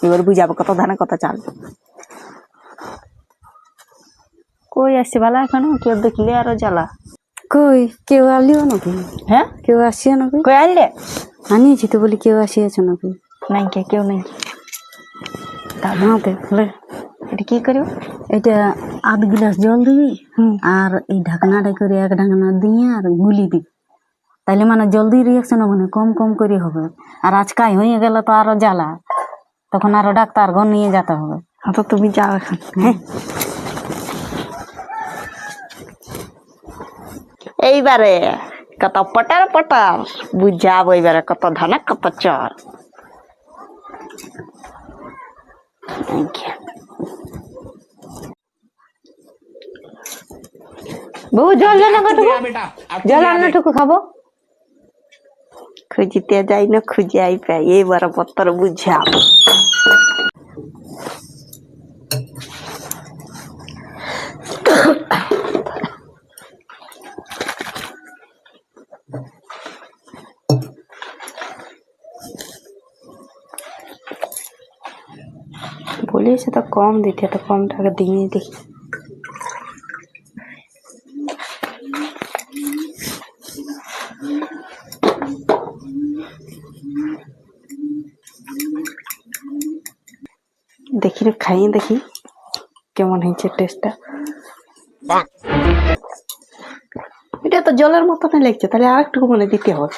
এবার বুঝাবো কত ধানে কত চাল। কই আসছে ভালো এখনো কেউ দেখলে আরো জ্বালা। কই কেউ আলিও নাকি? হ্যাঁ কেউ আসিও নাকি? কই আনলে আনিয়েছি তো বলি কেউ আসিয়াছে নাকি? নাই কে কেউ নাই। দাঁড়াতে বলে এটা কি করিব? এটা 8 গ্লাস জল দিবি আর এই ঢাকনাটা করে এক ঢাকনা দিয়ে আর গুলি দিবি, তাইলে মানে জলদি রিয়াকশন হবে না, কম কম করে হবে। আর আজকাই হয়ে গেলে তো আরো জ্বালা, তখন আরো ডাক্তার ঘর নিয়ে যেতে হবে। তো তুমি যাও এখন। হ্যাঁ এইবারে কত পটার পটার বুঝাবো, এইবারে কত ধানে কত চাল। বউ জল জানা কটুকু জল আনাটুকু খাবো। খুঁজিতে যাই না খুঁজে আই পাই, এইবার পত্তর বুঝাবো। বলিস তো কম দিতে, তো কম টাকা দিয়ে দেখি। দেখি রে খাইয়ে দেখি কেমন হয়েছে টেস্টটা। এটা তো জলের মতন লাগছে, তাহলে আর একটু মনে দিতে হবে।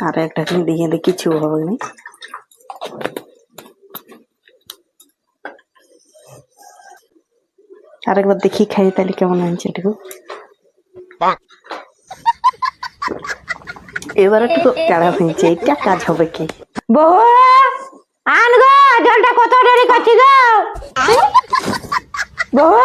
আর একটা দিয়ে দিয়ে কিছু হবে না। আরেকবার দেখি খাই তাহলে কেমন হয়েছে এটুকু। এবার একটু চাড়া হয়েছে, এটা কাজ হবে কি? বহু আন গো জলটা কত দেরি করছি গো। বহু